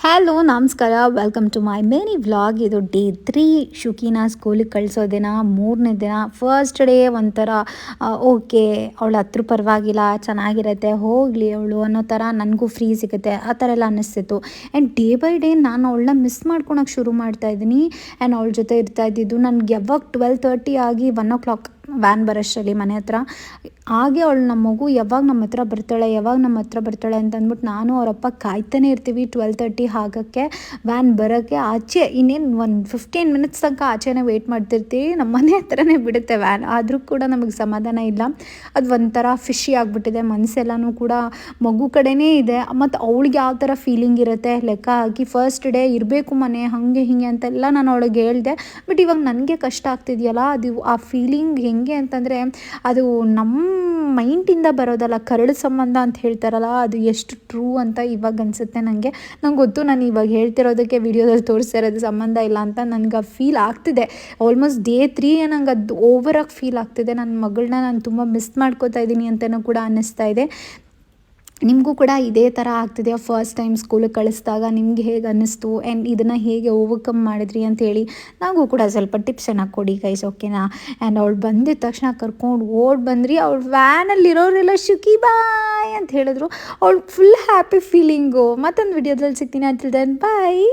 Hello ನಮಸ್ಕಾರ, welcome to my mini vlog. ಇದು day 3 ಶುಕಿನ ಸ್ಕೂಲಿಗೆ ಕಳಿಸೋ ದಿನ, 3ನೇ ದಿನ. ಫಸ್ಟ್ ಡೇ ಒಂಥರ ಓಕೆ, ಅವಳು ಹತ್ರ ಪರವಾಗಿಲ್ಲ, ಚೆನ್ನಾಗಿರುತ್ತೆ, ಹೋಗಲಿ ಅವಳು ಅನ್ನೋ ಥರ ನನಗೂ ಫ್ರೀ ಸಿಗುತ್ತೆ ಆ ಥರ ಎಲ್ಲ ಅನ್ನಿಸ್ತಿತ್ತು. ಆ್ಯಂಡ್ ಡೇ ಬೈ ಡೇ ನಾನು ಅವಳನ್ನ ಮಿಸ್ ಮಾಡ್ಕೊಳಕ್ಕೆ ಶುರು ಮಾಡ್ತಾಯಿದ್ದೀನಿ. ಆ್ಯಂಡ್ ಅವಳ ಜೊತೆ ಇರ್ತಾ ಇದ್ದಿದ್ದು ನನಗೆ ಯಾವಾಗ 12:30 ಆಗಿ 1 o'clock ವ್ಯಾನ್ ಬರೋಷ್ಟರಲ್ಲಿ ಮನೆ ಹತ್ರ ಹಾಗೆ ಅವಳು ನಮ್ಮ ಮಗು ಯಾವಾಗ ನಮ್ಮ ಹತ್ರ ಬರ್ತಾಳೆ ಅಂತ ಅಂದ್ಬಿಟ್ಟು ನಾನು ಅವರಪ್ಪ ಕಾಯ್ತಾನೆ ಇರ್ತೀವಿ 12:30 ಆಗೋಕ್ಕೆ, ವ್ಯಾನ್ ಬರೋಕ್ಕೆ. ಆಚೆ ಇನ್ನೇನು ಒಂದು 15 ಮಿನಿಟ್ಸ್ ತನಕ ಆಚೆನೇ ವೆಯ್ಟ್ ಮಾಡ್ತಿರ್ತೀವಿ. ನಮ್ಮ ಮನೆ ಹತ್ರನೇ ಬಿಡುತ್ತೆ ವ್ಯಾನ್, ಆದರೂ ಕೂಡ ನಮಗೆ ಸಮಾಧಾನ ಇಲ್ಲ. ಅದು ಒಂಥರ ಫಿಶಿ ಆಗಿಬಿಟ್ಟಿದೆ, ಮನಸ್ಸೆಲ್ಲನೂ ಕೂಡ ಮಗು ಕಡೆನೇ ಇದೆ. ಮತ್ತು ಅವಳಿಗೆ ಯಾವ ಥರ ಫೀಲಿಂಗ್ ಇರುತ್ತೆ ಲೆಕ್ಕ ಹಾಕಿ, ಫಸ್ಟ್ ಡೇ ಇರಬೇಕು ಮನೆ ಹಾಗೆ ಹೀಗೆ ಅಂತೆಲ್ಲ ನಾನು ಅವಳಿಗೆ ಹೇಳಿದೆ. ಬಟ್ ಇವಾಗ ನನಗೆ ಕಷ್ಟ ಆಗ್ತಿದೆಯಲ್ಲ, ಅದು ಆ ಫೀಲಿಂಗ್ ಹೆಂಗೆ ಅಂತಂದರೆ ಅದು ನಮ್ಮ ಮೈಂಡಿಂದ ಬರೋದಲ್ಲ, ಕರಳು ಸಂಬಂಧ ಅಂತ ಹೇಳ್ತಾರಲ್ಲ, ಅದು ಎಷ್ಟು ಟ್ರೂ ಅಂತ ಇವಾಗ ಅನಿಸುತ್ತೆ ನನಗೆ. ನಂಗೆ ಗೊತ್ತು, ನಾನು ಇವಾಗ ಹೇಳ್ತಿರೋದಕ್ಕೆ ವಿಡಿಯೋದಲ್ಲಿ ತೋರಿಸ್ತಾ ಇರೋದು ಸಂಬಂಧ ಇಲ್ಲ ಅಂತ ನನಗೆ ಫೀಲ್ ಆಗ್ತಿದೆ. ಆಲ್ಮೋಸ್ಟ್ ಡೇ 3 ನಂಗೆ ಅದು ಓವರಾಗಿ ಫೀಲ್ ಆಗ್ತಿದೆ. ನನ್ನ ಮಗಳನ್ನ ನಾನು ತುಂಬ ಮಿಸ್ ಮಾಡ್ಕೋತಾ ಇದ್ದೀನಿ ಅಂತಲೂ ಕೂಡ ಅನ್ನಿಸ್ತಾ ಇದೆ. ನಿಮಗೂ ಕೂಡ ಇದೇ ಥರ ಆಗ್ತಿದೆಯಾ? ಫಸ್ಟ್ ಟೈಮ್ ಸ್ಕೂಲಿಗೆ ಕಳಿಸಿದಾಗ ನಿಮ್ಗೆ ಹೇಗೆ ಅನ್ನಿಸ್ತು ಆ್ಯಂಡ್ ಇದನ್ನು ಹೇಗೆ ಓವರ್ಕಮ್ ಮಾಡಿದ್ರಿ ಅಂತೇಳಿ ನನಗೂ ಕೂಡ ಸ್ವಲ್ಪ ಟಿಪ್ಸನ್ನು ಕೊಡಿ ಗೈಸ್, ಓಕೆನಾ? ಆ್ಯಂಡ್ ಅವಳು ಬಂದಿದ ತಕ್ಷಣ ಕರ್ಕೊಂಡು ಬಂದ್ರಿ. ಅವಳು ವ್ಯಾನಲ್ಲಿರೋರೆಲ್ಲ ಶುಕಿ ಬಾಯ್ ಅಂತ ಹೇಳಿದ್ರು. ಅವಳು ಫುಲ್ ಹ್ಯಾಪಿ ಫೀಲಿಂಗು. ಮತ್ತೊಂದು ವಿಡಿಯೋದಲ್ಲಿ ಸಿಗ್ತೀನಿ. ಅಂಟಿಲ್ ದೆನ್ ಬಾಯ್.